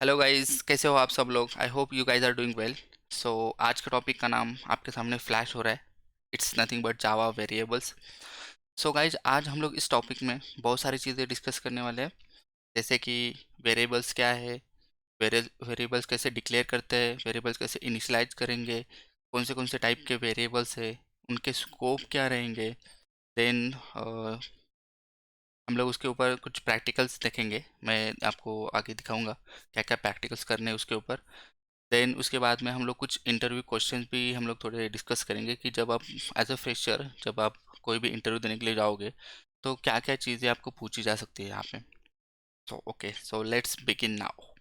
Hello guys, कैसे हो आप सब लोग। I hope you guys are doing well. So आज का टॉपिक का नाम आपके सामने फ्लैश हो रहा है। It's nothing but Java variables. So guys, आज हम लोग इस टॉपिक में बहुत सारी चीज़ें डिस्कस करने वाले हैं। जैसे कि वेरिएबल्स क्या है, वेरिएबल्स कैसे डिक्लेयर करते हैं, वेरिएबल्स कैसे इनिशियलाइज करेंगे, कौन से टाइप के वेरिएबल्स है, उनके स्कोप क्या रहेंगे। देन हम लोग उसके ऊपर कुछ प्रैक्टिकल्स देखेंगे। मैं आपको आगे दिखाऊंगा क्या क्या प्रैक्टिकल्स करने हैं उसके ऊपर। देन उसके बाद में हम लोग कुछ इंटरव्यू क्वेश्चंस भी हम लोग थोड़े डिस्कस करेंगे कि जब आप एज अ फ्रेशर जब आप कोई भी इंटरव्यू देने के लिए जाओगे तो क्या क्या चीज़ें आपको पूछी जा सकती है यहाँ पे। So okay, so let's begin now.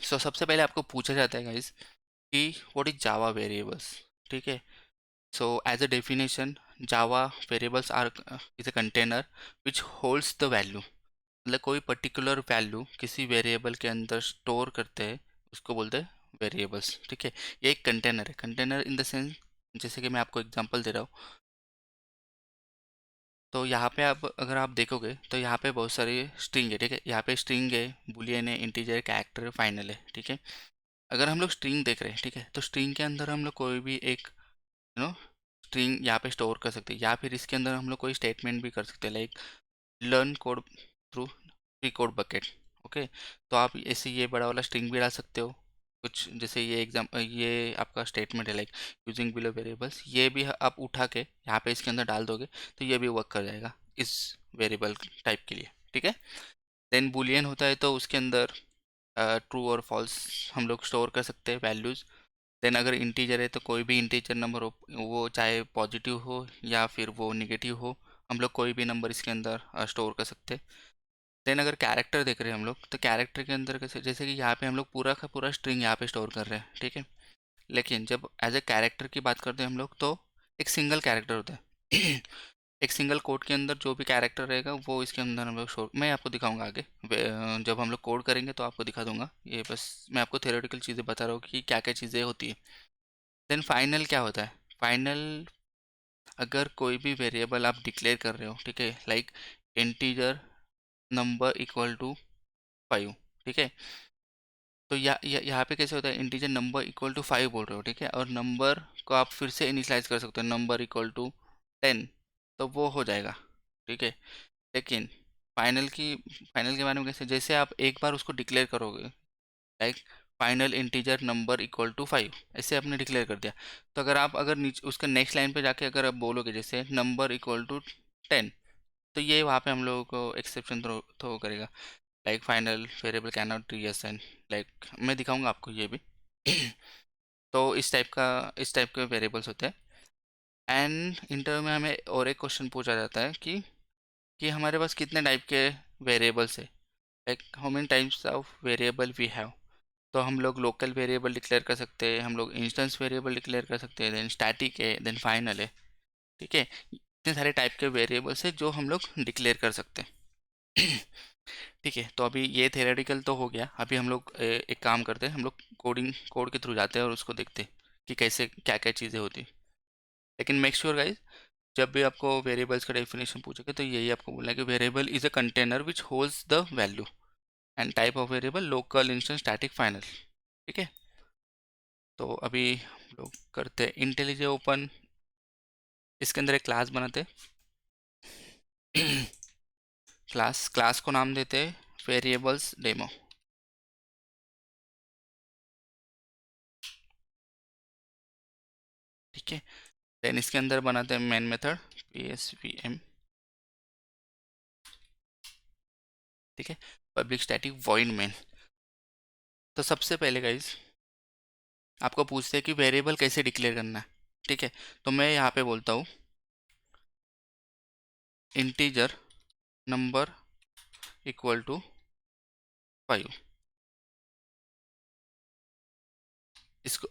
So सबसे पहले आपको पूछा जाता है गाइस कि व्हाट इज जावा वेरिएबल्स। ठीक है। So as a definition, Java variables are is a container which holds the value. मतलब कोई पर्टिकुलर वैल्यू किसी वेरिएबल के अंदर स्टोर करते हैं, उसको बोलते हैं वेरिएबल्स। ठीक है। ये एक कंटेनर है। कंटेनर इन द सेंस, जैसे कि मैं आपको एग्जांपल दे रहा हूँ, तो यहाँ पे आप अगर आप देखोगे तो यहाँ पे बहुत सारी स्ट्रिंग है। ठीक है। यहाँ पे स्ट्रिंग है, बुलियन है, इंटीजर, कैरेक्टर है, फाइनल है। ठीक है। अगर हम लोग स्ट्रिंग देख रहे हैं, ठीक है, तो स्ट्रिंग के अंदर हम लोग कोई भी एक स्ट्रिंग यहाँ पे स्टोर कर सकते हैं, या फिर इसके अंदर हम लोग कोई स्टेटमेंट भी कर सकते हैं, like learn code through free code bucket. Okay. तो आप ऐसे ये बड़ा वाला स्ट्रिंग भी डाल सकते हो। कुछ जैसे ये आपका स्टेटमेंट है, लाइक यूजिंग बिलो वेरिएबल्स, ये भी आप उठा के यहाँ पे इसके अंदर डाल दोगे तो ये भी वर्क कर जाएगा इस वेरिएबल टाइप के लिए। ठीक है। देन बुलियन होता है तो उसके अंदर ट्रू और फॉल्स हम लोग स्टोर कर सकते हैं वैल्यूज़। देन अगर इंटीजर है तो कोई भी इंटीजर नंबर हो, वो चाहे पॉजिटिव हो या फिर वो निगेटिव हो, हम लोग कोई भी नंबर इसके अंदर स्टोर कर सकते हैं। देन अगर कैरेक्टर देख रहे हैं हम लोग, तो कैरेक्टर के अंदर कैसे, जैसे कि यहाँ पे हम लोग पूरा का पूरा स्ट्रिंग यहाँ पे स्टोर कर रहे हैं। ठीक है। लेकिन जब एज ए कैरेक्टर की बात करते हैं हम लोग, तो एक सिंगल कैरेक्टर होता है। एक सिंगल कोड के अंदर जो भी कैरेक्टर रहेगा वो इसके अंदर हम लोग शो, मैं आपको दिखाऊंगा आगे। जब हम लोग कोड करेंगे तो आपको दिखा दूंगा। ये बस मैं आपको थ्योरेटिकल चीज़ें बता रहा हूँ कि क्या क्या चीज़ें होती है। देन फाइनल क्या होता है। फाइनल, अगर कोई भी वेरिएबल आप डिक्लेयर कर रहे हो, ठीक है, like integer number equal to 5। ठीक है। तो यहाँ पे कैसे होता है, इंटीजर नंबर इक्वल टू 5 बोल रहे हो, ठीक है, और नंबर को आप फिर से इनिशियलाइज कर सकते हो, नंबर इक्वल टू 10, तो वो हो जाएगा। ठीक है। लेकिन फाइनल के बारे में कैसे, जैसे आप एक बार उसको डिक्लेयर करोगे, like final integer number equal to 5, ऐसे आपने डिक्लेयर कर दिया, तो अगर नीचे उसका नेक्स्ट लाइन पे जाके अगर आप बोलोगे जैसे नंबर इक्वल टू 10, तो ये वहाँ पे हम लोगों को एक्सेप्शन थ्रो करेगा, like final variable can not be assign. Like मैं दिखाऊंगा आपको ये भी। तो इस टाइप के वेरिएबल्स होते हैं। एंड इंटरव्यू में हमें और एक क्वेश्चन पूछा जाता है कि हमारे पास कितने टाइप के वेरिएबल्स है, like how many types of variable we have. तो हम लोग लोकल वेरिएबल डिक्लेयर कर सकते हैं, हम लोग इंस्टेंस वेरिएबल डिक्लेयर कर सकते हैं, देन स्टैटिक है, देन फाइनल है। ठीक है। इतने सारे टाइप के वेरिएबल्स है जो हम लोग डिक्लेयर कर सकते हैं। ठीक है। तो अभी ये थेरेटिकल तो हो गया। अभी हम लोग एक काम करते हैं, हम लोग कोड के थ्रू जाते हैं और उसको देखते हैं कि कैसे क्या क्या चीज़ें होती हैं। लेकिन मेक श्योर गाइज, जब भी आपको वेरिएबल्स का डेफिनेशन पूछेगा तो यही आपको बोलना है कि variable is a container which holds the value, and type of variable local, instance, static, final. ठीक है। तो अभी हम लोग करते हैं इंटेलिजे ओपन। इसके अंदर एक क्लास बनाते हैं। क्लास को नाम देते हैं वेरिएबल्स डेमो। ठीक है। देन इसके अंदर बनाते हैं मेन मेथड psvm। ठीक है। Public static void main. तो सबसे पहले गाइज आपको पूछते हैं कि वेरिएबल कैसे डिक्लेयर करना है। ठीक है। तो मैं यहाँ पे बोलता हूँ इंटीजर नंबर इक्वल टू 5। इसको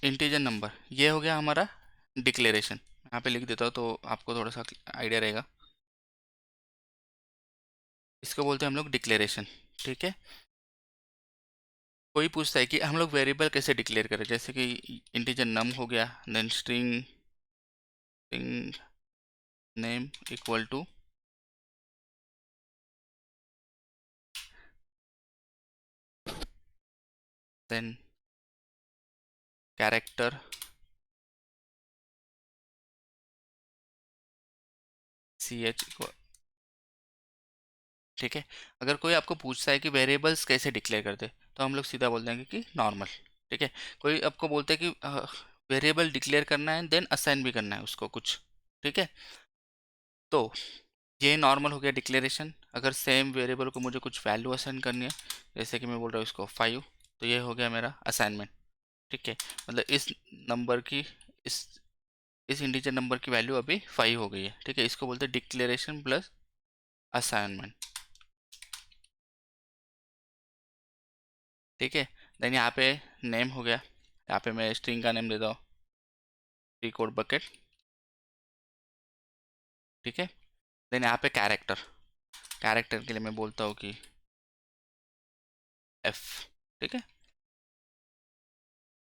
इंटीजर नंबर, ये हो गया हमारा डिक्लेरेशन। यहाँ पे लिख देता हूँ तो आपको थोड़ा सा आइडिया रहेगा। इसको बोलते हैं हम लोग डिक्लेरेशन। ठीक है। कोई पूछता है कि हम लोग वेरिएबल कैसे डिक्लेयर करें, जैसे कि इंटीजर नम हो गया, then string name equal to then character ch, ठीक है। अगर कोई आपको पूछता है कि वेरिएबल्स कैसे डिक्लेयर करते, तो हम लोग सीधा बोल देंगे कि नॉर्मल, ठीक है। कोई आपको बोलता है कि वेरिएबल डिक्लेयर करना है देन असाइन भी करना है उसको कुछ, ठीक है। तो ये नॉर्मल हो गया डिक्लेरेशन। अगर सेम वेरिएबल को मुझे कुछ वैल्यू असाइन करनी है, जैसे कि मैं बोल रहा हूँ इसको 5, तो ये हो गया मेरा असाइनमेंट, ठीक है। मतलब इस नंबर की इस इस इंटीजर नंबर की वैल्यू अभी 5 हो गई है, ठीक है। इसको बोलते हैं डिक्लेरेशन प्लस असाइनमेंट, ठीक है। देन यहाँ पे नेम हो गया, यहाँ पे मैं स्ट्रिंग का नेम देता हूँ फ्री कोड बकेट, ठीक है। देन यहाँ पे कैरेक्टर, कैरेक्टर के लिए मैं बोलता हूँ कि एफ, ठीक है।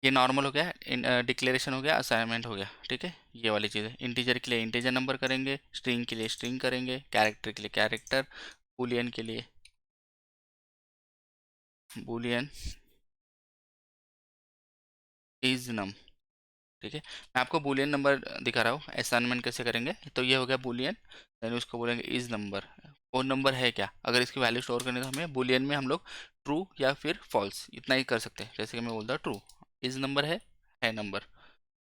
ये नॉर्मल हो गया, डिक्लेरेशन हो गया, असाइनमेंट हो गया, ठीक है। ये वाली चीज़ है। इंटीजर के लिए इंटीजर नंबर करेंगे, स्ट्रिंग के लिए स्ट्रिंग करेंगे, कैरेक्टर के लिए कैरेक्टर, बूलियन के लिए बूलियन इज नम, ठीक है। मैं आपको बूलियन नंबर दिखा रहा हूँ असाइनमेंट कैसे करेंगे। तो ये हो गया बूलियन, देन उसको बोलेंगे इज नंबर, वो नंबर है क्या। अगर इसकी वैल्यू स्टोर करनी है तो हमें बूलियन में हम लोग ट्रू या फिर फॉल्स इतना ही कर सकते हैं। जैसे कि मैं बोलता हूँ ट्रू, इज नंबर है नंबर,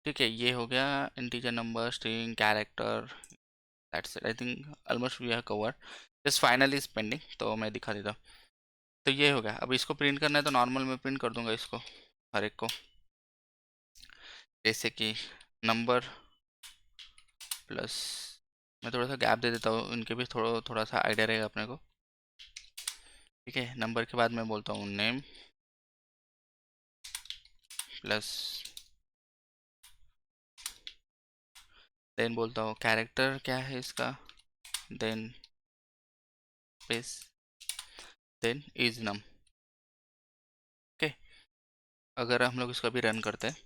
ठीक है। ये हो गया integer number, string, character, that's it. I think almost we have cover, just final is pending, तो मैं दिखा देता हूँ। तो ये हो गया। अब इसको प्रिंट करना है तो नॉर्मल में प्रिंट कर दूंगा इसको हर एक को, जैसे कि नंबर प्लस, मैं थोड़ा सा गैप दे देता हूँ इनके भी, थोड़ा थोड़ा सा आइडिया रहेगा अपने को, ठीक है। नंबर के बाद मैं बोलता हूँ नेम प्लस, देन बोलता हूँ कैरेक्टर क्या है इसका, then space, then is num, okay. अगर हम लोग इसको अभी रन करते हैं,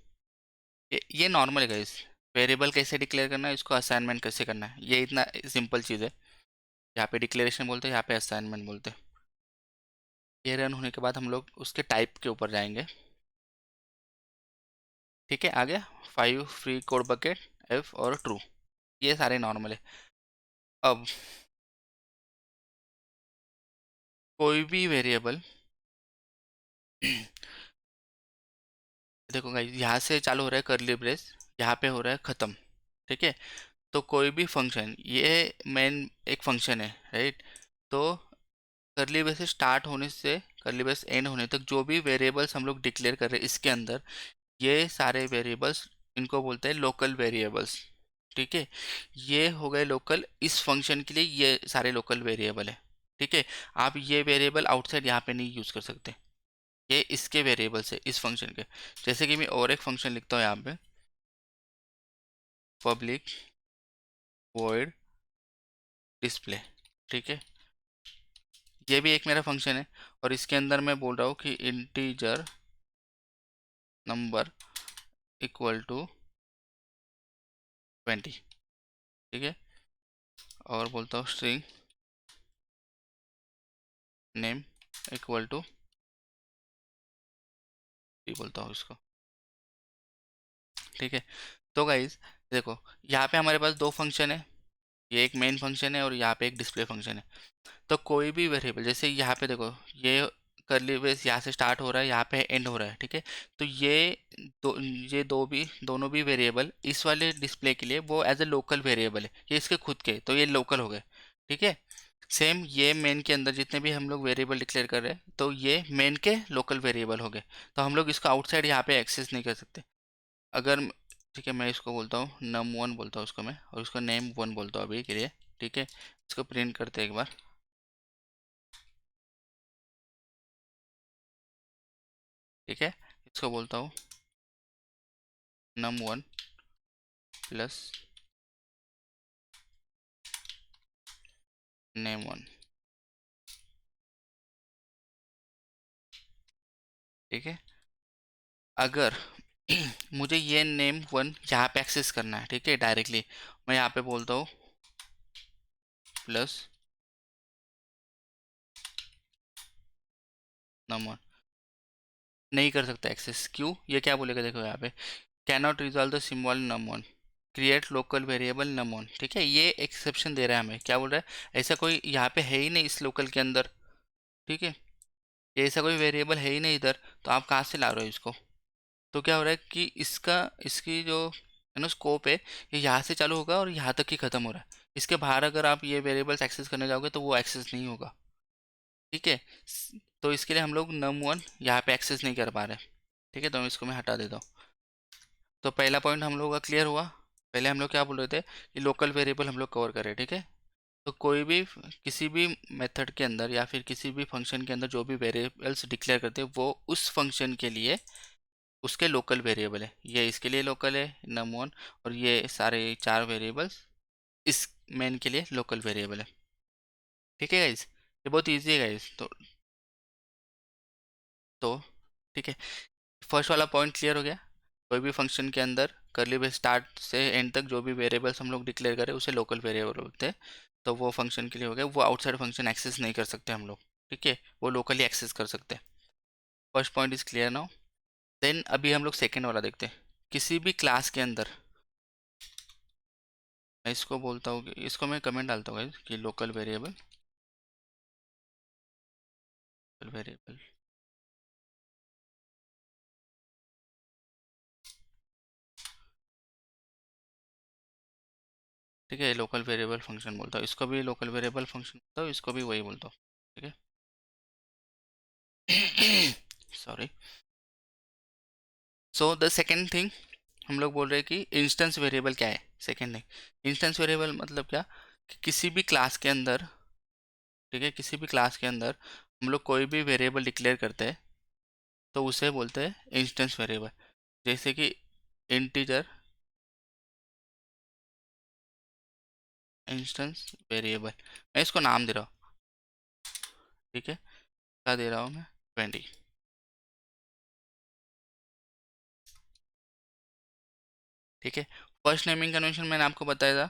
ये नॉर्मल है गाइस। वेरिएबल कैसे डिक्लेयर करना है, इसको असाइनमेंट कैसे करना है, ये इतना सिंपल चीज़ है। यहाँ पे डिक्लेरेशन बोलते हैं, यहाँ पे असाइनमेंट बोलते हैं। ये रन होने के बाद हम लोग उसके टाइप के ऊपर जाएंगे, ठीक है। आ गया 5 फ्री कोड बकेट एफ और ट्रू, ये सारे नॉर्मल है। अब कोई भी वेरिएबल देखो गाइस, यहाँ से चालू हो रहा है करली ब्रेस, यहाँ पे हो रहा है ख़त्म, ठीक है। तो कोई भी फंक्शन, ये मेन एक फंक्शन है, राइट। तो करली ब्रेस से स्टार्ट होने से करली ब्रेस एंड होने तक जो भी वेरिएबल्स हम लोग डिक्लेयर कर रहे हैं इसके अंदर, ये सारे वेरिएबल्स, इनको बोलते हैं लोकल वेरिएबल्स, ठीक है। ये हो गए लोकल, इस फंक्शन के लिए ये सारे लोकल वेरिएबल है, ठीक है। आप ये वेरिएबल आउटसाइड यहाँ पे नहीं यूज़ कर सकते, ये इसके वेरिएबल्स है इस फंक्शन के। जैसे कि मैं और एक फंक्शन लिखता हूँ यहाँ पे, पब्लिक वॉइड डिस्प्ले, ठीक है। ये भी एक मेरा फंक्शन है, और इसके अंदर मैं बोल रहा हूँ कि इंटीजर नंबर इक्वल टू 20, ठीक है। और बोलता हूँ स्ट्रिंग नेम इक्वल टू, बोलता हूँ इसको, ठीक है। तो गाइज देखो, यहाँ पे हमारे पास दो फंक्शन है, ये एक मेन फंक्शन है और यहाँ पे एक डिस्प्ले फंक्शन है। तो कोई भी वेरिएबल, जैसे यहाँ पे देखो, ये करली ब्रेस यहाँ से स्टार्ट हो रहा है, यहाँ पे एंड हो रहा है, ठीक है। तो ये दोनों भी वेरिएबल इस वाले डिस्प्ले के लिए वो एज ए लोकल वेरिएबल है, ये इसके खुद के, तो ये लोकल हो गए, ठीक है। सेम ये मेन के अंदर जितने भी हम लोग वेरिएबल डिक्लेयर कर रहे हैं, तो ये मेन के लोकल वेरिएबल हो गए। तो हम लोग इसको आउटसाइड यहाँ पे एक्सेस नहीं कर सकते। अगर, ठीक है, मैं इसको बोलता हूँ num1 बोलता हूँ उसको मैं, और उसको name1 बोलता हूँ अभी के लिए, ठीक है। इसको प्रिंट करते हैं एक बार, ठीक है। इसको बोलता हूँ num1 प्लस name1, ठीक है। अगर मुझे ये name1 यहाँ पे एक्सेस करना है, ठीक है, डायरेक्टली, मैं यहाँ पे बोलता हूँ प्लस num1, नहीं कर सकता एक्सेस। क्यों? ये क्या बोलेगा देखो यहाँ पे, can not resolve the symbol num1, create local variable num1। ठीक है, ये एक्सेप्शन दे रहा है हमें। क्या बोल रहा है, ऐसा कोई यहाँ पे है ही नहीं इस लोकल के अंदर। ठीक है, ये ऐसा कोई वेरिएबल है ही नहीं इधर, तो आप कहाँ से ला रहे हो इसको? तो क्या हो रहा है कि इसका, इसकी जो है ना स्कोप है, ये यहाँ से चालू होगा और यहाँ तक ही खत्म हो रहा है। इसके बाहर अगर आप ये वेरिएबल्स एक्सेस करने जाओगे तो वो एक्सेस नहीं होगा। ठीक है, तो इसके लिए हम लोग num1 यहाँ पे एक्सेस नहीं कर पा रहे। ठीक है, तो इसको मैं हटा देता हूँ। तो पहला पॉइंट हम लोग का क्लियर हुआ। पहले हम लोग क्या बोल रहे थे कि लोकल वेरिएबल हम लोग कवर करें। ठीक है, तो कोई भी किसी भी मेथड के अंदर या फिर किसी भी फंक्शन के अंदर जो भी वेरिएबल्स डिक्लेयर करते हैं वो उस फंक्शन के लिए उसके लोकल वेरिएबल है। ये इसके लिए लोकल है num1, और ये सारे 4 वेरिएबल्स इस मेन के लिए लोकल वेरिएबल है। ठीक है गाइज, ये बहुत ईजी है गाइज। तो ठीक है, फर्स्ट वाला पॉइंट क्लियर हो गया। कोई भी फंक्शन के अंदर करली ब्रेस स्टार्ट से एंड तक जो भी वेरिएबल्स हम लोग डिक्लेयर करें उसे लोकल वेरिएबल बोलते हैं। तो वो फंक्शन के लिए हो गया, वो आउटसाइड फंक्शन एक्सेस नहीं कर सकते हम लोग। ठीक है, वो लोकली एक्सेस कर सकते हैं। First point is clear now. Then अभी हम लोग सेकेंड वाला देखते हैं। किसी भी क्लास के अंदर, मैं इसको बोलता हूँ कि इसको मैं कमेंट डालता हूँ कि लोकल वेरिएबल, वेरिएबल ठीक है, लोकल वेरिएबल फंक्शन बोलता हूँ, इसको भी लोकल वेरिएबल फंक्शन बोलता हूँ, इसको भी वही बोलता हूँ। ठीक है, sorry. So the second thing हम लोग बोल रहे हैं कि इंस्टेंस वेरिएबल क्या है। सेकेंड थिंग, इंस्टेंस वेरिएबल मतलब क्या, कि किसी भी क्लास के अंदर, ठीक है, किसी भी क्लास के अंदर हम लोग कोई भी वेरिएबल डिक्लेयर करते हैं तो उसे बोलते हैं इंस्टेंस वेरिएबल। जैसे कि इंटीजर इंस्टेंस वेरिएबल, मैं इसको नाम दे रहा हूँ। ठीक है, क्या दे रहा हूँ मैं, 20। ठीक है, फर्स्ट नेमिंग कन्वेंशन मैंने आपको बताया था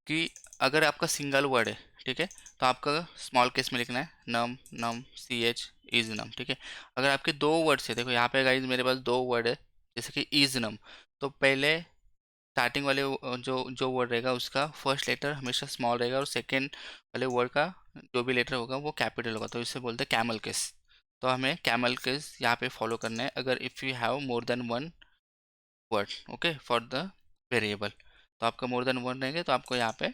कि अगर आपका सिंगल वर्ड है, ठीक है, तो आपका स्मॉल केस में लिखना है नम नम सी एच इज नम। ठीक है, अगर आपके दो वर्ड्स है, देखो यहाँ पे गाइज मेरे पास दो वर्ड है, जैसे कि इज नम, तो पहले स्टार्टिंग वाले जो जो वर्ड रहेगा उसका फर्स्ट लेटर हमेशा स्मॉल रहेगा और सेकेंड वाले वर्ड का जो भी लेटर होगा वो कैपिटल होगा, तो इसे बोलते हैं कैमल केस। तो हमें कैमल केस यहाँ पे फॉलो करना है अगर if you have more than one word, okay, for the variable. तो आपका मोर देन वन रहेंगे तो आपको यहाँ पे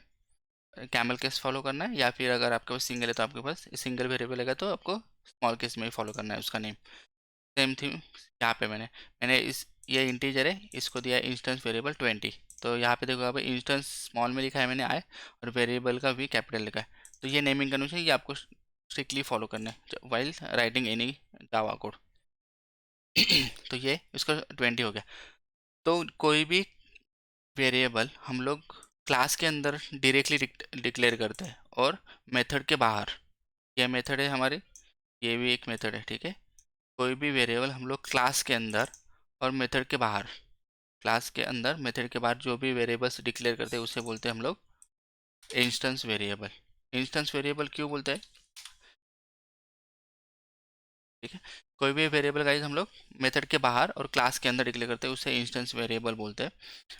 कैमल केस फॉलो करना है, या फिर अगर आपके पास सिंगल है तो आपके पास सिंगल वेरिएबल है तो आपको स्मॉल केस में ही फॉलो करना है उसका नेम। सेम थिंग यहाँ पे मैंने मैंने इस ये इंटीजर है, इसको दिया इंस्टेंस वेरिएबल 20। तो यहाँ पे देखो, यहाँ पे इंस्टेंस स्मॉल में लिखा है मैंने आई, और वेरिएबल का भी कैपिटल लिखा है। तो ये नेमिंग कन्वेंशन ये आपको स्ट्रिक्टली फॉलो करना है while writing any Java code. तो ये इसका 20 हो गया। तो कोई भी वेरिएबल हम लोग क्लास के अंदर डायरेक्टली डिक्लेयर करते हैं और मेथड के बाहर, ये मेथड है हमारी, ये भी एक मेथड है। ठीक है, कोई भी वेरिएबल हम लोग क्लास के अंदर और मेथड के बाहर, क्लास के अंदर मेथड के बाहर जो भी वेरिएबल्स डिक्लेयर करते हैं उसे बोलते हैं हम लोग इंस्टेंस वेरिएबल। इंस्टेंस वेरिएबल क्यों बोलते हैं? ठीक है, कोई भी वेरिएबल गाइज हम लोग मेथड के बाहर और क्लास के अंदर डिक्लेयर करते हैं उसे इंस्टेंस वेरिएबल बोलते हैं।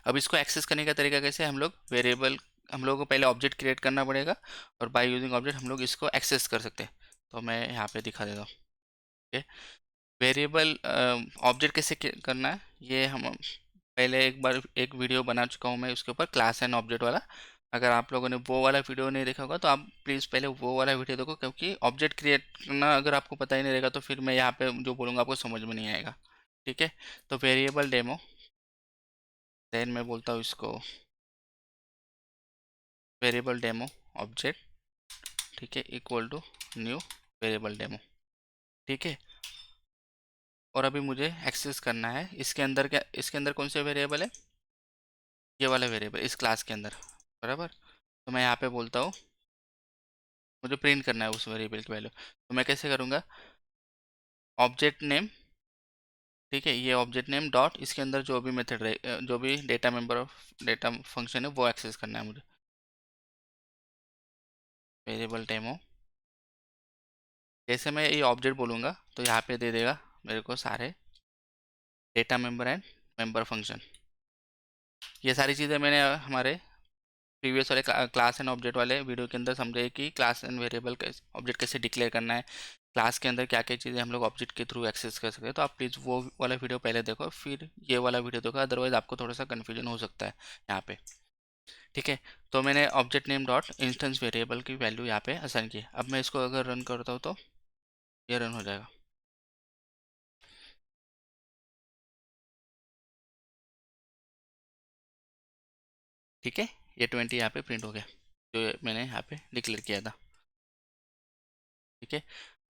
अब इसको एक्सेस करने का तरीका कैसे, हम लोग वेरिएबल, हम लोग को पहले ऑब्जेक्ट क्रिएट करना पड़ेगा और बाय यूजिंग ऑब्जेक्ट हम लोग इसको एक्सेस कर सकते हैं। तो मैं यहाँ पे दिखा देता हूँ। ठीक है, वेरिएबल ऑब्जेक्ट कैसे करना है ये हम पहले एक बार एक वीडियो बना चुका हूँ मैं उसके ऊपर, क्लास एंड ऑब्जेक्ट वाला। अगर आप लोगों ने वो वाला वीडियो नहीं देखा होगा तो आप प्लीज़ पहले वो वाला वीडियो देखो, क्योंकि ऑब्जेक्ट क्रिएट करना अगर आपको पता ही नहीं रहेगा तो फिर मैं यहाँ पे जो बोलूँगा आपको समझ में नहीं आएगा। ठीक है, तो वेरिएबल डेमो, देन मैं बोलता हूँ इसको वेरिएबल डेमो ऑब्जेक्ट, ठीक है, equal to new variable demo. ठीक है, और अभी मुझे एक्सेस करना है इसके अंदर, क्या इसके अंदर कौन से वेरिएबल है, ये वाला वेरिएबल इस क्लास के अंदर, बराबर। तो मैं यहाँ पे बोलता हूँ मुझे प्रिंट करना है उस वेरिएबल की वैल्यू, तो मैं कैसे करूँगा, ऑब्जेक्ट नेम, ठीक है, ये ऑब्जेक्ट नेम डॉट इसके अंदर जो भी मेथड रहे, जो भी data member of data function है वो एक्सेस करना है मुझे, वेरिएबल डेमो। जैसे मैं ये ऑब्जेक्ट बोलूँगा तो यहाँ पे दे देगा मेरे को सारे data member and member function. ये सारी चीज़ें मैंने हमारे प्रीवियस वाले क्लास एंड ऑब्जेक्ट वाले वीडियो के अंदर समझे कि क्लास एंड वेरिएबल ऑब्जेक्ट कैसे डिक्लेयर करना है, क्लास के अंदर क्या क्या चीज़ें हम लोग ऑब्जेक्ट के थ्रू एक्सेस कर सकते हैं। तो आप प्लीज़ वो वाला वीडियो पहले देखो, फिर ये वाला वीडियो देखो, अदरवाइज आपको थोड़ा सा कन्फ्यूजन हो सकता है यहाँ पे। ठीक है, तो मैंने object name dot instance variable की वैल्यू यहाँ पे असाइन की। अब मैं इसको अगर रन करता हूँ तो ये रन हो जाएगा। ठीक है, ये 20 यहाँ पे प्रिंट हो गया जो मैंने यहाँ पे डिक्लेयर किया था। ठीक है,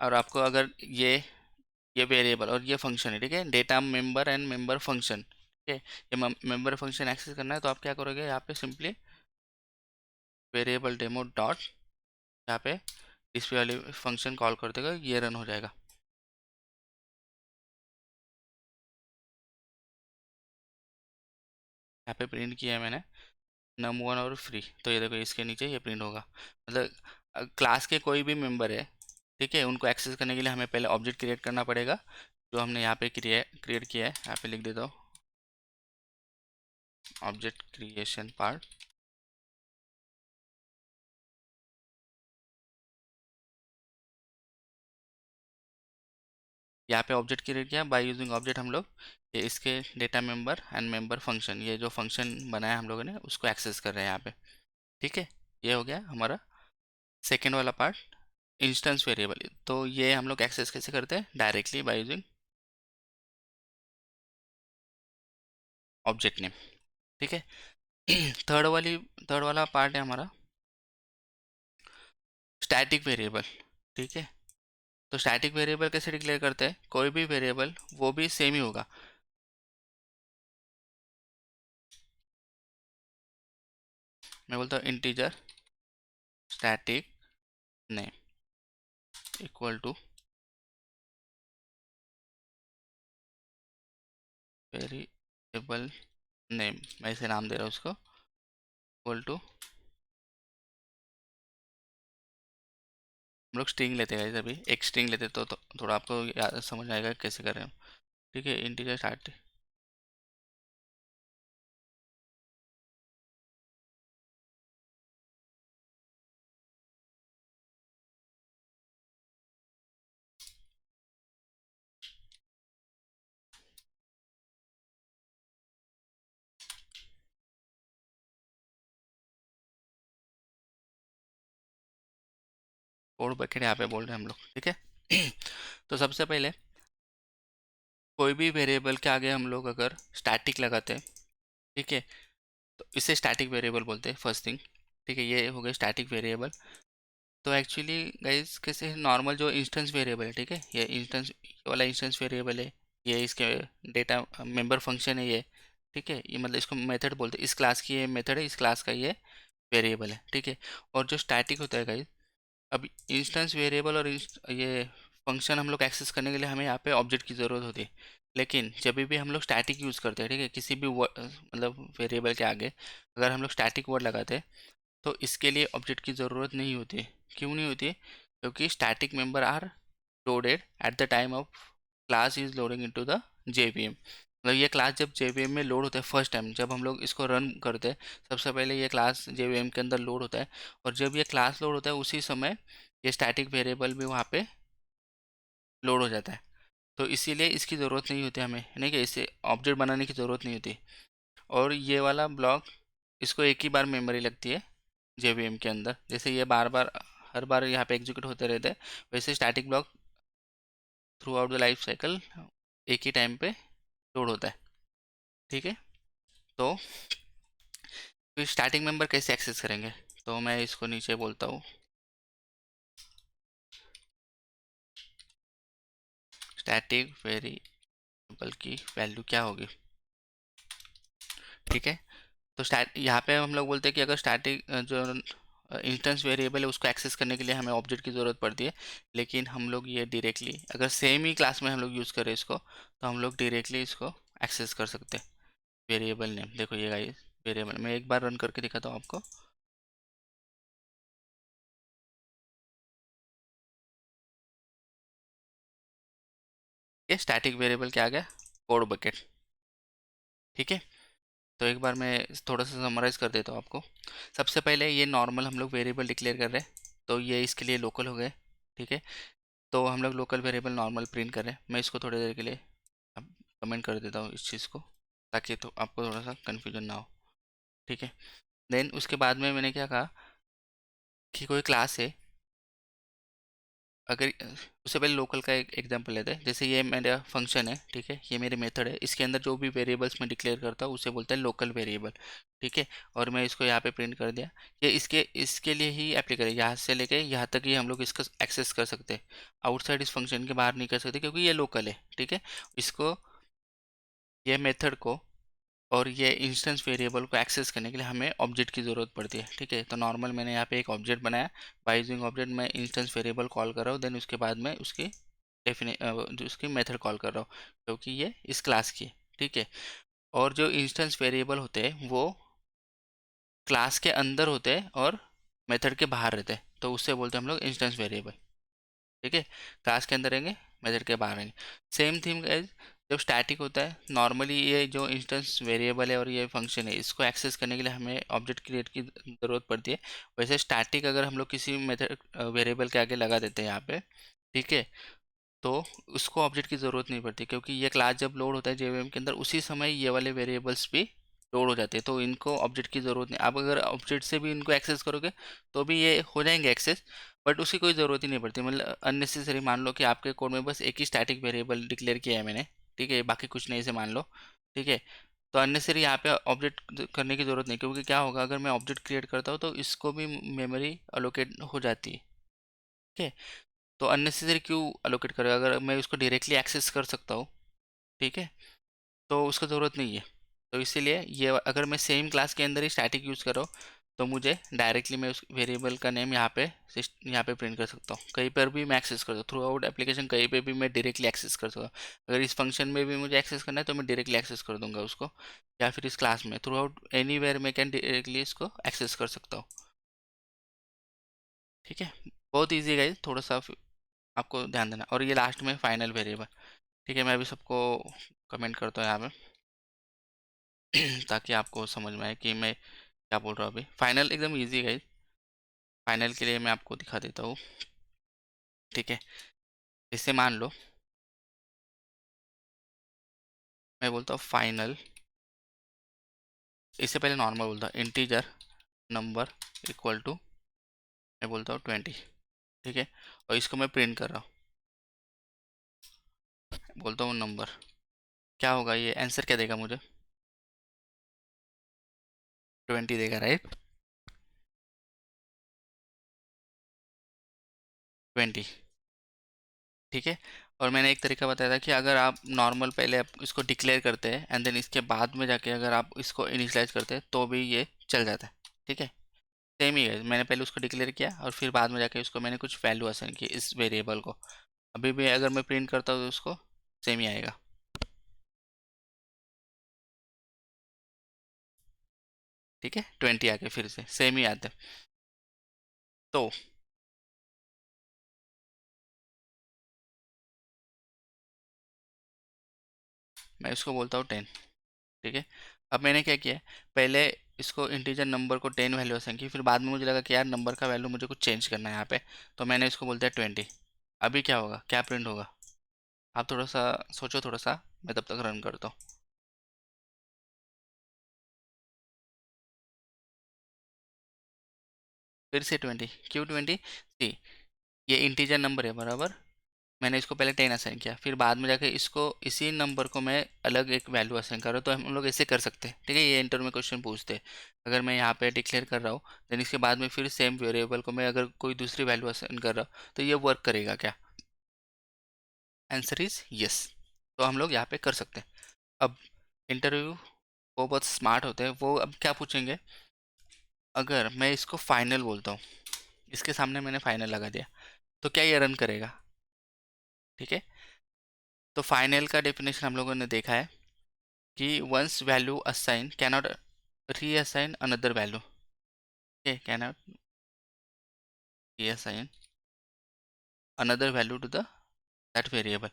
और आपको अगर ये वेरिएबल और ये फंक्शन है, ठीक है, data member and member function, ठीक है, ये मेंबर फंक्शन एक्सेस करना है तो आप क्या करोगे, यहाँ पे सिंपली वेरिएबल डेमो डॉट यहाँ पे डिस्प्ले वाली फंक्शन कॉल कर देगा, ये रन हो जाएगा। यहाँ पे प्रिंट किया है मैंने num1 और फ्री, तो ये देखो इसके नीचे ये प्रिंट होगा। मतलब क्लास के कोई भी मेंबर है, ठीक है, उनको एक्सेस करने के लिए हमें पहले ऑब्जेक्ट क्रिएट करना पड़ेगा, जो हमने यहाँ पे क्रिएट किया है। यहाँ पे लिख देता हूँ ऑब्जेक्ट क्रिएशन पार्ट। यहाँ पे ऑब्जेक्ट क्रिएट किया बाय यूजिंग ऑब्जेक्ट, हम लोग ये इसके data member and member function, ये जो फंक्शन बनाया हम लोगों ने उसको एक्सेस कर रहे हैं यहाँ पे। ठीक है, ये हो गया हमारा सेकेंड वाला पार्ट, इंस्टेंस वेरिएबल। तो ये हम लोग एक्सेस कैसे करते हैं, directly by using object name. ठीक है, थर्ड वाला पार्ट है हमारा स्टैटिक वेरिएबल। ठीक है, तो स्टैटिक वेरिएबल कैसे डिक्लेयर करते हैं, कोई भी वेरिएबल वो भी सेम ही होगा। मैं बोलता हूँ integer static name equal two variable name, मैं इसे नाम दे रहा हूँ उसको, इक्वल टू, हम लोग स्ट्रिंग लेते हैं अभी, एक स्ट्रिंग लेते तो थोड़ा आपको समझ आएगा कैसे कर रहे हैं हम। ठीक है, इंटीजर स्टार्ट कोड बकेट यहाँ पे बोल रहे हैं हम लोग। ठीक है, तो सबसे पहले कोई भी वेरिएबल के आगे हम लोग अगर स्टैटिक लगाते हैं, ठीक है, तो इसे स्टैटिक वेरिएबल बोलते हैं फर्स्ट थिंग। ठीक है, ये हो गया स्टैटिक वेरिएबल। तो एक्चुअली गाइस कैसे नॉर्मल जो इंस्टेंस वेरिएबल है, ठीक है, ये इंस्टेंस वाला इंस्टेंस वेरिएबल है, ये इसके डेटा मेंबर फंक्शन है ये। ठीक है, ये मतलब इसको मेथड बोलते हैं, इस क्लास की ये मेथड है, इस क्लास का ये वेरिएबल है। ठीक है, और जो स्टैटिक होता है गाइस, अब इंस्टेंस वेरिएबल और ये फंक्शन हम लोग एक्सेस करने के लिए हमें यहाँ पे ऑब्जेक्ट की ज़रूरत होती है। लेकिन जब भी हम लोग स्टैटिक यूज़ करते हैं, ठीक है, किसी भी मतलब वेरिएबल के आगे अगर हम लोग स्टैटिक वर्ड लगाते हैं तो इसके लिए ऑब्जेक्ट की ज़रूरत नहीं होती है। क्यों नहीं होती है, क्योंकि static member are loaded at the time of class is loading into the JVM. मतलब ये क्लास जब जेवीएम में लोड होता है फर्स्ट टाइम, जब हम लोग इसको रन करते हैं सबसे पहले ये क्लास जेवीएम के अंदर लोड होता है, और जब ये क्लास लोड होता है उसी समय ये स्टैटिक वेरिएबल भी वहाँ पे लोड हो जाता है। तो इसीलिए इसकी ज़रूरत नहीं होती हमें, नहीं कि इसे ऑब्जेक्ट बनाने की ज़रूरत नहीं होती। और ये वाला ब्लॉक, इसको एक ही बार मेमोरी लगती है जेवीएम के अंदर, जैसे ये बार बार हर बार यहाँ पे एग्जीक्यूट होते रहते हैं, वैसे static block through out the life cycle एक ही टाइम पे लोड होता है। ठीक है, तो फिर स्टैटिक मेंबर कैसे एक्सेस करेंगे, तो मैं इसको नीचे बोलता हूँ स्टैटिक वेरिएबल की वैल्यू क्या होगी। ठीक है, तो स्टैट यहाँ पे हम लोग बोलते हैं कि अगर स्टैटिक जो इंस्टेंस वेरिएबल है उसको एक्सेस करने के लिए हमें ऑब्जेक्ट की ज़रूरत पड़ती है, लेकिन हम लोग ये डायरेक्टली अगर सेम ही क्लास में हम लोग यूज़ करें इसको, तो हम लोग डायरेक्टली इसको एक्सेस कर सकते हैं। वेरिएबल नेम देखो ये गाइस, वेरिएबल मैं एक बार रन करके दिखाता हूँ आपको। ये स्टैटिक वेरिएबल क्या आ गया, कोड बकेट। ठीक है, तो एक बार मैं थोड़ा सा समराइज़ कर देता हूँ आपको। सबसे पहले ये नॉर्मल हम लोग वेरिएबल डिक्लेयर कर रहे हैं, तो ये इसके लिए लोकल हो गए। ठीक है, तो हम लोग लोकल वेरिएबल नॉर्मल प्रिंट कर रहे हैं। मैं इसको थोड़ी देर के लिए अब कमेंट कर देता हूँ इस चीज़ को, ताकि तो आपको थोड़ा सा कन्फ्यूजन ना हो। ठीक है, देन उसके बाद में मैंने क्या कहा कि कोई क्लास है, अगर उससे पहले लोकल का एक एग्जांपल लेते हैं। जैसे ये मेरा फंक्शन है, ठीक है, ये मेरे मेथड है, इसके अंदर जो भी वेरिएबल्स मैं डिक्लेयर करता हूँ उसे बोलते हैं लोकल वेरिएबल। ठीक है, और मैं इसको यहाँ पे प्रिंट कर दिया। ये इसके इसके लिए ही एप्लीकेबल है, यहाँ से लेके यहाँ तक ही हम लोग इसका एक्सेस कर सकते हैं। आउटसाइड इस फंक्शन के बाहर नहीं कर सकते, क्योंकि ये लोकल है। ठीक है, इसको, ये मेथड को और ये इंस्टेंस वेरिएबल को एक्सेस करने के लिए हमें ऑब्जेक्ट की ज़रूरत पड़ती है। ठीक है, तो नॉर्मल मैंने यहाँ पे एक ऑब्जेक्ट बनाया। बाय यूजिंग ऑब्जेक्ट मैं इंस्टेंस वेरिएबल कॉल कर रहा हूँ, देन उसके बाद में उसकी जो उसकी मेथड कॉल कर रहा हूँ, क्योंकि ये इस क्लास की है। ठीक है, और जो इंस्टेंस वेरिएबल होते हैं वो क्लास के अंदर होते हैं और मेथड के बाहर रहते हैं, तो उससे बोलते हैं हम लोग इंस्टेंस वेरिएबल। ठीक है, क्लास के अंदर रहेंगे, मेथड के बाहर रहेंगे। सेम थिंग एज जब स्टैटिक होता है, नॉर्मली ये जो इंस्टेंस वेरिएबल है और ये फंक्शन है, इसको एक्सेस करने के लिए हमें ऑब्जेक्ट क्रिएट की ज़रूरत पड़ती है। वैसे स्टैटिक अगर हम लोग किसी मेथड वेरिएबल के आगे लगा देते हैं यहाँ पे, ठीक है, तो उसको ऑब्जेक्ट की ज़रूरत नहीं पड़ती, क्योंकि ये क्लास जब लोड होता है जेवीएम के अंदर, उसी समय ये वाले वेरिएबल्स भी लोड हो जाते हैं, तो इनको ऑब्जेक्ट की ज़रूरत नहीं। आप अगर ऑब्जेक्ट से भी इनको एक्सेस करोगे तो भी ये हो जाएंगे एक्सेस, बट उसकी कोई ज़रूरत ही नहीं पड़ती। मतलब अननेसेसरी, मान लो कि आपके कोड में बस एक ही स्टैटिक वेरिएबल डिक्लेयर किया है मैंने, ठीक है, बाकी कुछ नहीं, से मान लो। ठीक है, तो अननेसरी यहाँ पे ऑब्जेक्ट करने की ज़रूरत नहीं, क्योंकि क्या होगा, अगर मैं ऑब्जेक्ट क्रिएट करता हूँ तो इसको भी मेमोरी अलोकेट हो जाती है। ठीक है, तो अननेसेसरी क्यों अलोकेट करेगा, अगर मैं उसको डायरेक्टली एक्सेस कर सकता हूँ, ठीक है, तो उसका ज़रूरत नहीं है। तो इसीलिए ये अगर मैं सेम क्लास के अंदर ही स्टैटिक यूज़ कर रहा हूँ, तो मुझे डायरेक्टली मैं उस वेरिएबल का नेम यहाँ पे प्रिंट कर सकता हूँ, कहीं पर भी मैं एक्सेस कर सकता हूँ थ्रू आउट एप्लीकेशन, कहीं पे भी मैं डायरेक्टली एक्सेस कर सकता हूँ। अगर इस फंक्शन में भी मुझे एक्सेस करना है तो मैं डायरेक्टली एक्सेस कर दूंगा उसको, या फिर इस क्लास में थ्रू आउट एनी वेयर मैं कैन डायरेक्टली इसको एक्सेस कर सकता हूँ। ठीक है, बहुत ईजी है, थोड़ा सा आपको ध्यान देना। और ये लास्ट में फाइनल वेरिएबल। ठीक है, मैं अभी सबको कमेंट करता हूँ यहाँ पे ताकि आपको समझ में आए कि मैं क्या बोल रहा हूँ। अभी फाइनल एकदम इजी है, फाइनल के लिए मैं आपको दिखा देता हूँ। ठीक है, जैसे मान लो मैं बोलता हूँ फाइनल, इससे पहले नॉर्मल बोलता हूँ इंटीजर नंबर इक्वल टू, मैं बोलता हूँ 20। ठीक है, और इसको मैं प्रिंट कर रहा हूँ, बोलता हूँ नंबर। क्या होगा, ये आंसर क्या देगा मुझे, 20 देगा, राइट, 20। ठीक है, और मैंने एक तरीका बताया था कि अगर आप नॉर्मल पहले आप इसको डिक्लेयर करते हैं एंड देन इसके बाद में जाके अगर आप इसको इनिशियलाइज करते हैं तो भी ये चल जाता है। ठीक है, सेम ही है, मैंने पहले उसको डिक्लेयर किया और फिर बाद में जाके उसको मैंने कुछ वैल्यू असाइन की इस वेरिएबल को। अभी भी अगर मैं प्रिंट करता हूँ तो उसको सेम ही आएगा। ठीक है, 20 आके फिर से सेम ही आता है। तो मैं इसको बोलता हूँ 10। ठीक है, अब मैंने क्या किया, पहले इसको इंटीजर नंबर को 10 वैल्यू असाइन की, फिर बाद में मुझे लगा कि यार नंबर का वैल्यू मुझे कुछ चेंज करना है यहाँ पे, तो मैंने इसको बोलता है 20। अभी क्या होगा, क्या प्रिंट होगा, आप थोड़ा सा सोचो, थोड़ा सा, मैं तब तक रन करता हूँ। फिर से 20, क्यों 20, सी, ये इंटीजर नंबर है बराबर, मैंने इसको पहले 10 असाइन किया, फिर बाद में जाके इसको इसी नंबर को मैं अलग एक वैल्यू असाइन कर रहा हूँ, तो हम लोग ऐसे कर सकते हैं। ठीक है, ये इंटर में क्वेश्चन पूछते हैं, अगर मैं यहाँ पे डिक्लेयर कर रहा हूँ देन इसके बाद में फिर सेम वेरिएबल को मैं अगर कोई दूसरी वैल्यू असाइन कर रहा हूँ तो ये वर्क करेगा क्या, आंसर इज यस। तो हम लोग यहाँ पे कर सकते हैं। अब इंटरव्यू वो बहुत स्मार्ट होते हैं, वो अब क्या पूछेंगे, अगर मैं इसको फाइनल बोलता हूँ, इसके सामने मैंने फाइनल लगा दिया, तो क्या ये रन करेगा। ठीक है, तो फाइनल का डेफिनेशन हम लोगों ने देखा है कि once value assign cannot reassign another value. Okay, cannot reassign another value to the that variable.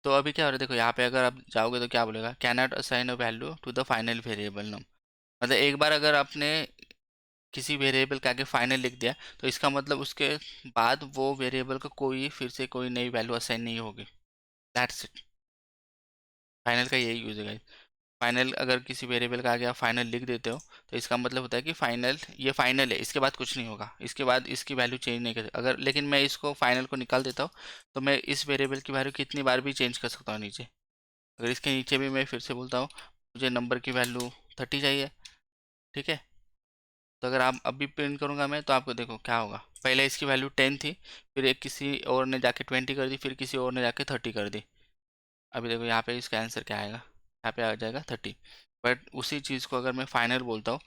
तो अभी क्या हो रहा है, देखो यहाँ पे अगर आप जाओगे तो क्या बोलेगा, can not assign a value to the final variable num. मतलब एक बार अगर आपने किसी वेरिएबल के आगे फाइनल लिख दिया तो इसका मतलब उसके बाद वो वेरिएबल को कोई फिर से कोई नई वैल्यू असाइन नहीं होगी। दैट्स इट, फाइनल का यही यूज है। फाइनल अगर किसी वेरिएबल का आगे आप फाइनल लिख देते हो तो इसका मतलब होता है कि फाइनल, ये फाइनल है, इसके बाद कुछ नहीं होगा, इसके बाद इसकी वैल्यू चेंज नहीं कर अगर, लेकिन मैं इसको फाइनल को निकाल देता हूँ तो मैं इस वेरिएबल की वैल्यू कितनी बार भी चेंज कर सकता हूँ नीचे। अगर इसके नीचे भी मैं फिर से बोलता हूँ मुझे नंबर की वैल्यू 30 चाहिए, ठीक है, तो अगर आप अभी प्रिंट करूँगा मैं तो आपको देखो क्या होगा, पहले इसकी वैल्यू 10 थी, फिर एक किसी और ने जाके 20 कर दी, फिर किसी और ने जाके 30 कर दी। अभी देखो यहाँ पे इसका आंसर क्या आएगा, यहाँ पे आ जाएगा 30। बट उसी चीज़ को अगर मैं फाइनल बोलता हूँ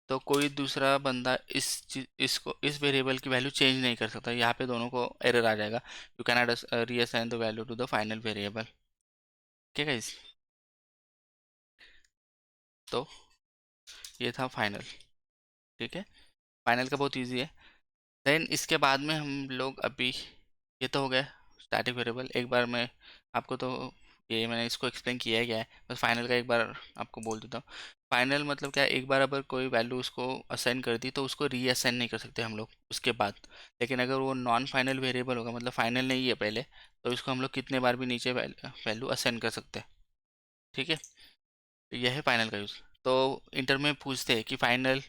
तो कोई दूसरा बंदा इसको इस वेरिएबल की वैल्यू चेंज नहीं कर सकता, यहाँ पे दोनों को एरर आ जाएगा, you can not reassign the value to the final variable. ठीक है गाइस, तो ये था फाइनल। ठीक है, फाइनल का बहुत इजी है। देन इसके बाद में हम लोग अभी, ये तो हो गया स्टैटिक वेरिएबल। एक बार मैं आपको तो ये मैंने इसको एक्सप्लेन किया ही गया है, बस फाइनल का एक बार आपको बोल देता हूँ। फाइनल मतलब क्या है, एक बार अगर कोई वैल्यू उसको असाइन कर दी तो उसको रीअसाइन नहीं कर सकते हम लोग उसके बाद। लेकिन अगर वो नॉन फाइनल वेरिएबल होगा, मतलब फाइनल नहीं है पहले, तो इसको हम लोग कितने बार भी नीचे वैल्यू असाइन कर सकते हैं। ठीक है, तो यह है फाइनल का यूज़। तो इंटर में पूछते हैं कि फाइनल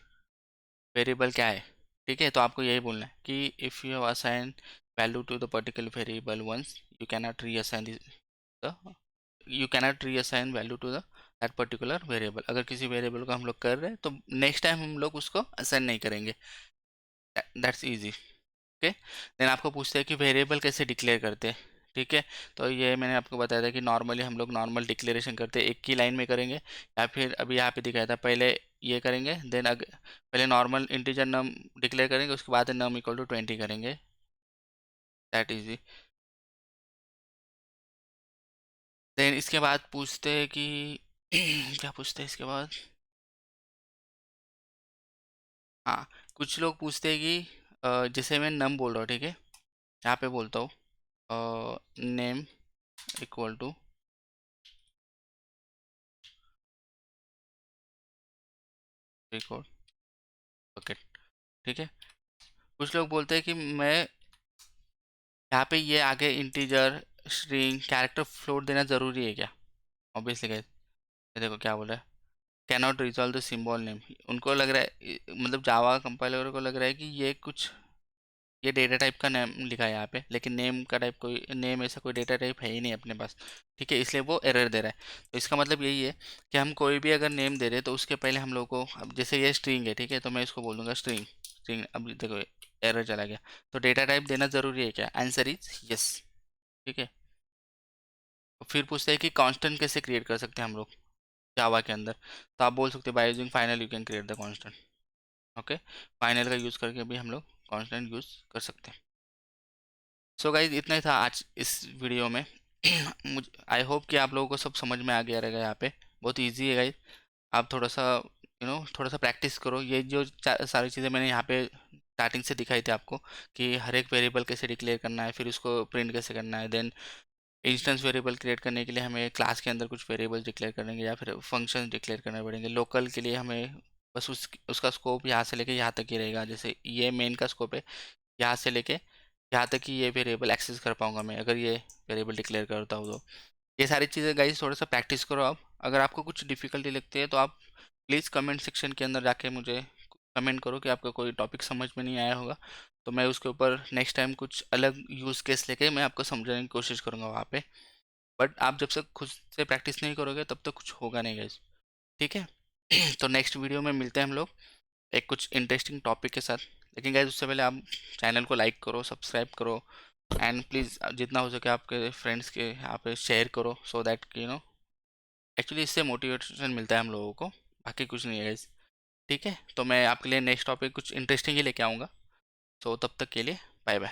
वेरिएबल क्या है। ठीक है, तो आपको यही बोलना है कि if you assign value to the particular variable once, you cannot reassign the you cannot reassign value to the that particular variable. अगर किसी वेरिएबल को हम लोग कर रहे हैं तो नेक्स्ट टाइम हम लोग उसको असाइन नहीं करेंगे। That's easy. ओके, देन आपको पूछते हैं कि वेरिएबल कैसे डिक्लेयर करते हैं। ठीक है, तो ये मैंने आपको बताया था कि नॉर्मली हम लोग नॉर्मल डिक्लेरेशन करते हैं, एक ही लाइन में करेंगे, या फिर अभी यहाँ पे दिखाया था पहले ये करेंगे, देन पहले नॉर्मल इंटीजर नम डिक्लेयर करेंगे, उसके बाद नम इक्वल टू 20 करेंगे। That easy. देन इसके बाद पूछते हैं कि क्या पूछते हैं इसके बाद, हाँ, कुछ लोग पूछते हैं कि जैसे मैं नम बोल रहा हूँ, ठीक है, यहाँ पे बोलता हूँ name equal to record bucket. ठीक है, कुछ लोग बोलते हैं कि मैं यहाँ पे ये आगे इंटीजर स्ट्रिंग कैरेक्टर फ्लोट देना ज़रूरी है क्या। ऑब्वियसली गाइस, ये देखो क्या बोल रहा है, can not resolve the symbol name. उनको लग रहा है, मतलब जावा कंपाइलर को लग रहा है कि ये कुछ, ये डेटा टाइप का नेम लिखा है यहाँ पे, लेकिन नेम का टाइप, कोई नेम ऐसा कोई डेटा टाइप है ही नहीं अपने पास। ठीक है, इसलिए वो एरर दे रहा है। तो इसका मतलब यही है कि हम कोई भी अगर नेम दे रहे हैं तो उसके पहले हम लोग को, अब जैसे ये स्ट्रिंग है, ठीक है, तो मैं इसको बोल दूंगा स्ट्रिंग स्ट्रिंग। अब देखो एरर चला गया, तो डेटा टाइप देना ज़रूरी है क्या, आंसर इज यस। ठीक है, तो फिर पूछते हैं कि कांस्टेंट कैसे क्रिएट कर सकते हैं हम लोग जावा के अंदर। तो आप बोल सकते हैं by using final you can create the constant. Okay, final का यूज़ करके भी हम लोग कांस्टेंट यूज़ कर सकते हैं। सो गाइज इतना ही था आज इस वीडियो में। मुझ आई होप कि आप लोगों को सब समझ में आ गया रहेगा। यहाँ पे बहुत इजी है गाइज, आप थोड़ा सा थोड़ा सा प्रैक्टिस करो। ये जो सारी चीज़ें मैंने यहाँ पे स्टार्टिंग से दिखाई थी आपको, कि हर एक वेरिएबल कैसे डिक्लेयर करना है, फिर उसको प्रिंट कैसे करना है, देन इंस्टेंस वेरिएबल क्रिएट करने के लिए हमें क्लास के अंदर कुछ वेरिएबल डिक्लेयर करेंगे या फिर फंक्शन डिक्लेयर करने पड़ेंगे। लोकल के लिए हमें बस उसका स्कोप यहाँ से लेके यहाँ तक ही रहेगा। जैसे ये मेन का स्कोप है, यहाँ से लेके यहाँ तक कि ये वेरिएबल एक्सेस कर पाऊंगा मैं अगर ये वेरिएबल डिक्लेयर करता हूँ तो। ये सारी चीज़ें गाइस थोड़ा सा प्रैक्टिस करो आप। अगर आपको कुछ डिफ़िकल्टी लगती है तो आप प्लीज़ कमेंट सेक्शन के अंदर जाके मुझे कमेंट करो कि आपका कोई टॉपिक समझ में नहीं आया होगा, तो मैं उसके ऊपर नेक्स्ट टाइम कुछ अलग यूज़ केस लेके मैं आपको समझाने की कोशिश करूँगा वहाँ पे। बट आप जब तक खुद से प्रैक्टिस नहीं करोगे तब तक कुछ होगा नहीं गाइस। ठीक है, तो नेक्स्ट वीडियो में मिलते हैं हम लोग एक कुछ इंटरेस्टिंग टॉपिक के साथ। लेकिन गाइज उससे पहले आप चैनल को लाइक करो, सब्सक्राइब करो, एंड प्लीज़ जितना हो सके आपके फ्रेंड्स के यहाँ पे शेयर करो, सो दैट कि एक्चुअली इससे मोटिवेशन मिलता है हम लोगों को, बाकी कुछ नहीं है गाइज। ठीक है, तो मैं आपके लिए नेक्स्ट टॉपिक कुछ इंटरेस्टिंग ही लेके आऊँगा। सो तब तक के लिए बाय बाय।